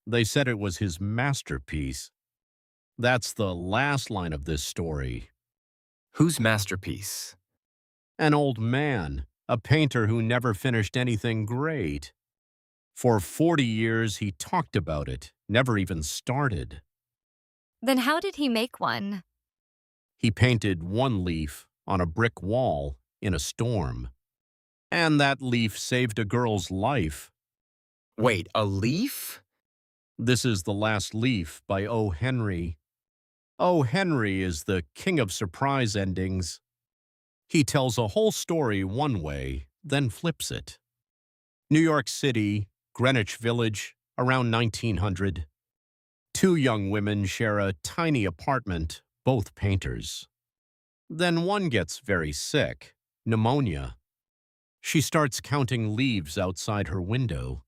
They said it was his masterpiece. That's the last line of this story. Whose masterpiece? An old man, a painter who never finished anything great. For 40 years he talked about it, never even started. Then how did he make one? He painted one leaf on a brick wall in a storm. And that leaf saved a girl's life. Wait, a leaf? This is the last leaf by O. Henry. O. Henry is the king of surprise endings. He tells a whole story one way, then flips it. New York City, Greenwich Village, around 1900. Two young women share a tiny apartment, both painters. Then one gets very sick, pneumonia. She starts counting leaves outside her window.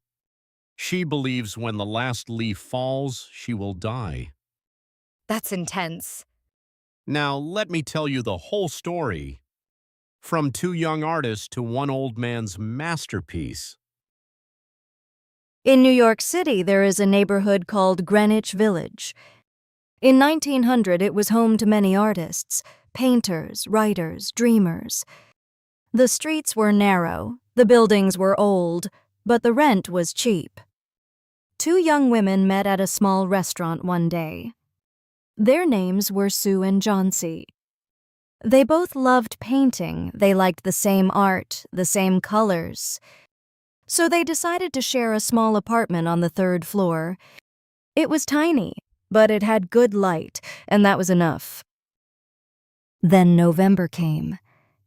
She believes when the last leaf falls, she will die. That's intense. Now, let me tell you the whole story. From two young artists to one old man's masterpiece. In New York City, there is a neighborhood called Greenwich Village. In 1900, it was home to many artists, painters, writers, dreamers. The streets were narrow, the buildings were old, but the rent was cheap. Two young women met at a small restaurant one day. Their names were Sue and Johnsy. They both loved painting, they liked the same art, the same colors. So they decided to share a small apartment on the third floor. It was tiny, but it had good light, and that was enough. Then November came,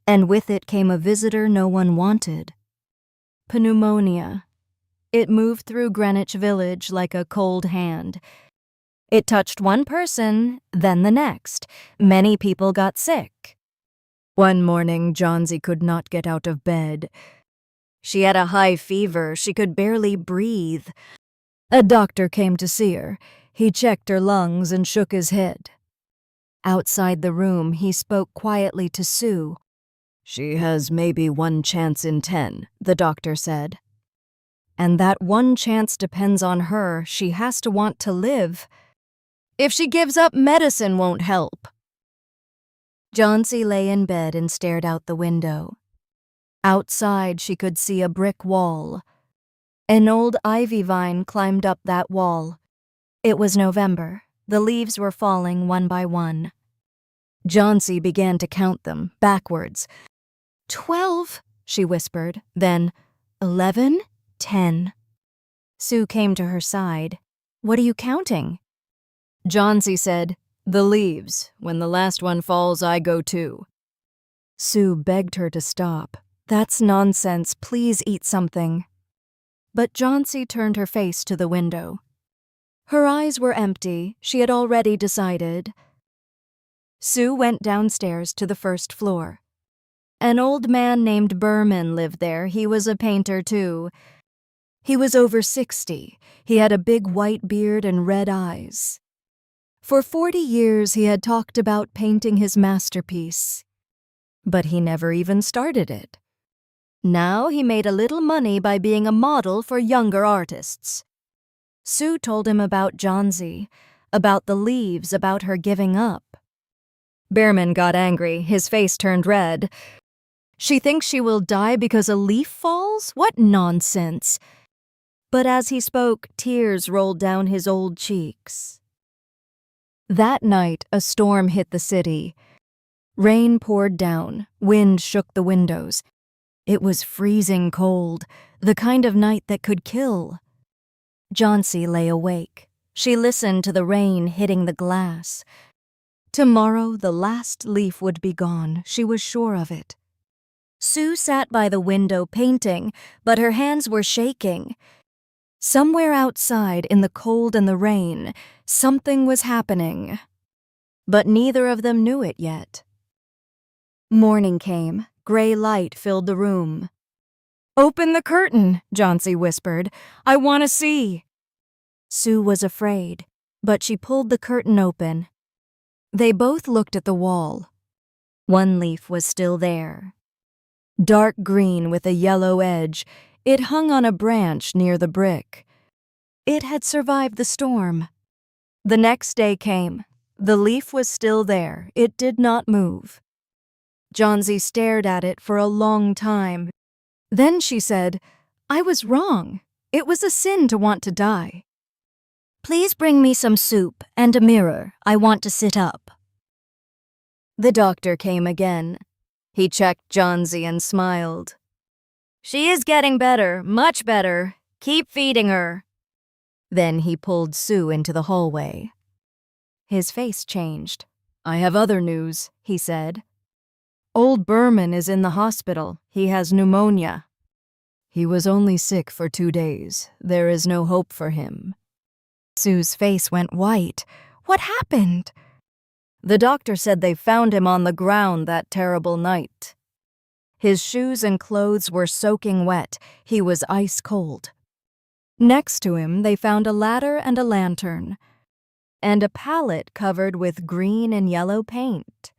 and with it came a visitor no one wanted. Pneumonia. It moved through Greenwich Village like a cold hand. It touched one person, then the next. Many people got sick. One morning, Johnsy could not get out of bed. She had a high fever. She could barely breathe. A doctor came to see her. He checked her lungs and shook his head. Outside the room, he spoke quietly to Sue. "She has maybe 1 chance in 10, the doctor said. And that one chance depends on her. She has to want to live. If she gives up, medicine won't help." Johnsy lay in bed and stared out the window. Outside, she could see a brick wall. An old ivy vine climbed up that wall. It was November. The leaves were falling one by one. Johnsy began to count them, backwards. 12, she whispered, then 11, 10. Sue came to her side. "What are you counting?" Johnsy said, "The leaves. When the last one falls, I go too." Sue begged her to stop. "That's nonsense. Please eat something." But Johnsy turned her face to the window. Her eyes were empty. She had already decided. Sue went downstairs to the first floor. An old man named Berman lived there. He was a painter, too. He was over 60. He had a big white beard and red eyes. For 40 years, he had talked about painting his masterpiece. But he never even started it. Now he made a little money by being a model for younger artists. Sue told him about Johnsy, about the leaves, about her giving up. Behrman got angry. His face turned red. "She thinks she will die because a leaf falls? What nonsense!" But as he spoke, tears rolled down his old cheeks. That night, a storm hit the city. Rain poured down. Wind shook the windows. It was freezing cold, the kind of night that could kill. Johnsy lay awake. She listened to the rain hitting the glass. Tomorrow, the last leaf would be gone. She was sure of it. Sue sat by the window painting, but her hands were shaking. Somewhere outside, in the cold and the rain, something was happening. But neither of them knew it yet. Morning came. Gray light filled the room. "Open the curtain," Johnsy whispered. "I want to see." Sue was afraid, but she pulled the curtain open. They both looked at the wall. One leaf was still there. Dark green with a yellow edge, it hung on a branch near the brick. It had survived the storm. The next day came. The leaf was still there. It did not move. Johnsy stared at it for a long time. Then she said, "I was wrong. It was a sin to want to die. Please bring me some soup and a mirror. I want to sit up." The doctor came again. He checked Johnsy and smiled. "She is getting better, much better. Keep feeding her." Then he pulled Sue into the hallway. His face changed. "I have other news," he said. "Old Berman is in the hospital. He has pneumonia. He was only sick for 2 days. There is no hope for him." Sue's face went white. "What happened?" "The doctor said they found him on the ground that terrible night. His shoes and clothes were soaking wet. He was ice cold. Next to him, they found a ladder and a lantern, and a palette covered with green and yellow paint.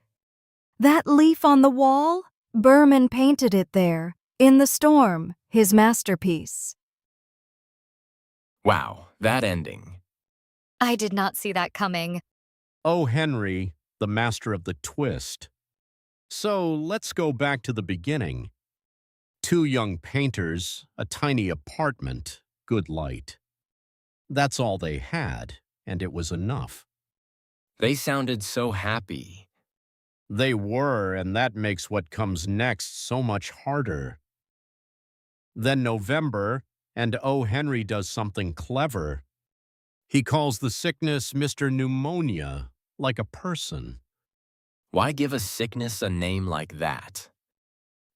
That leaf on the wall? Berman painted it there, in the storm, his masterpiece." Wow, that ending. I did not see that coming. O. Henry, the master of the twist. So let's go back to the beginning. 2 young painters, a tiny apartment, good light. That's all they had, and it was enough. They sounded so happy. They were, and that makes what comes next so much harder. Then November, and O. Henry does something clever. He calls the sickness Mr. Pneumonia, like a person, Why give a sickness a name like that?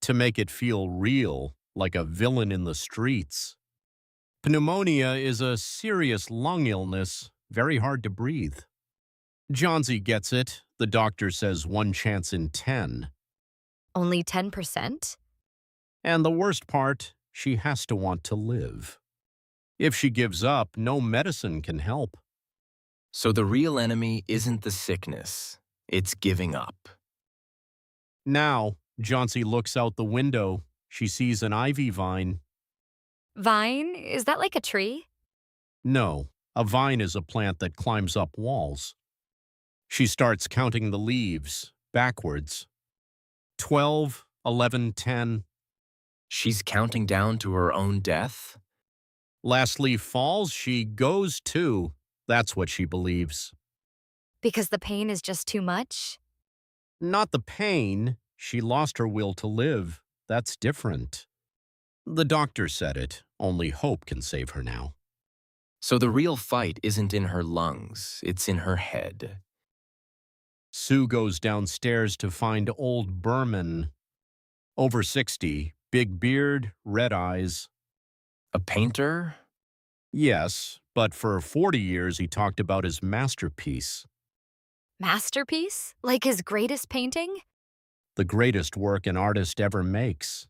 to make it feel real, like a villain in the streets. Pneumonia is a serious lung illness, very hard to breathe. Johnsy gets it. The doctor says 1 chance in 10. Only 10%? And the worst part, she has to want to live. If she gives up, no medicine can help. So the real enemy isn't the sickness, it's giving up. Now, Johnsy looks out the window. She sees an ivy vine. Vine? Is that like a tree? No, a vine is a plant that climbs up walls. She starts counting the leaves, backwards. 12, 11, 10. She's counting down to her own death? Last leaf falls, she goes too. That's what she believes. Because the pain is just too much? Not the pain. She lost her will to live. That's different. The doctor said it. Only hope can save her now. So the real fight isn't in her lungs, it's in her head. Sue goes downstairs to find old Berman. Over 60, big beard, red eyes. A painter? Yes, but for 40 years he talked about his masterpiece. Masterpiece? Like his greatest painting? The greatest work an artist ever makes.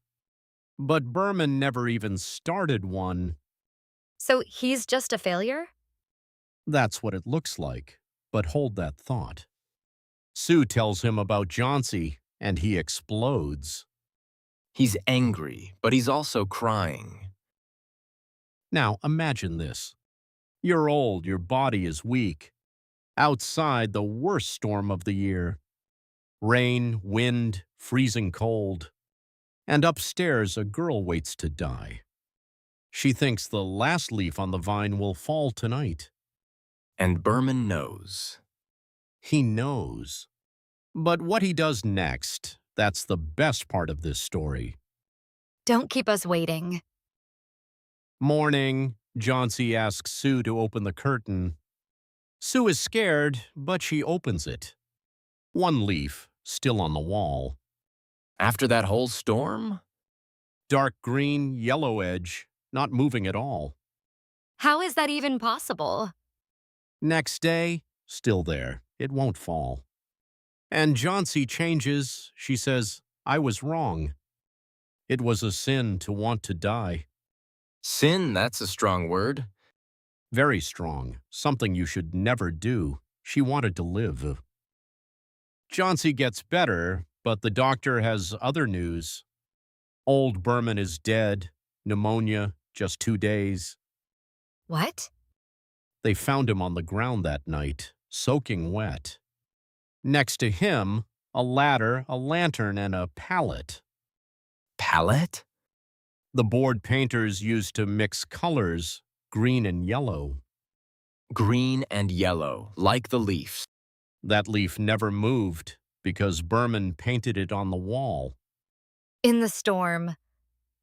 But Berman never even started one. So he's just a failure? That's what it looks like, but hold that thought. Sue tells him about Johnsy, and he explodes. He's angry, but he's also crying. Now, imagine this. You're old, your body is weak. Outside, the worst storm of the year. Rain, wind, freezing cold. And upstairs, a girl waits to die. She thinks the last leaf on the vine will fall tonight. And Berman knows. He knows. But what he does next, that's the best part of this story. Don't keep us waiting. Morning, Johnsy asks Sue to open the curtain. Sue is scared, but she opens it. 1 leaf, still on the wall. After that whole storm? Dark green, yellow edge, not moving at all. How is that even possible? Next day, still there. It won't fall. And Johnsy changes. She says, I was wrong. It was a sin to want to die. Sin, that's a strong word. Very strong. Something you should never do. She wanted to live. Johnsy gets better, but the doctor has other news. Old Berman is dead. Pneumonia, just 2 days. What? They found him on the ground that night, soaking wet. Next to him, a ladder, a lantern, and a palette. Palette? The board painters used to mix colors, green and yellow. Green and yellow, like the leaves. That leaf never moved because Berman painted it on the wall. In the storm.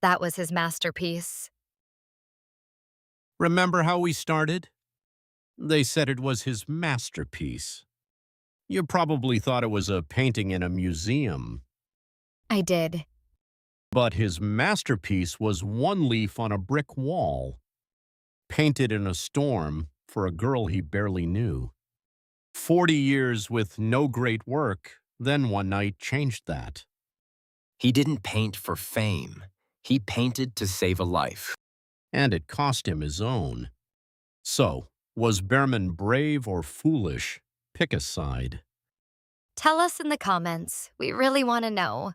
That was his masterpiece. Remember how we started? They said it was his masterpiece. You probably thought it was a painting in a museum. I did. But his masterpiece was one leaf on a brick wall, painted in a storm for a girl he barely knew. 40 years with no great work, then one night changed that. He didn't paint for fame. He painted to save a life. And it cost him his own. So, was Berman brave or foolish? Pick a side. Tell us in the comments. We really want to know.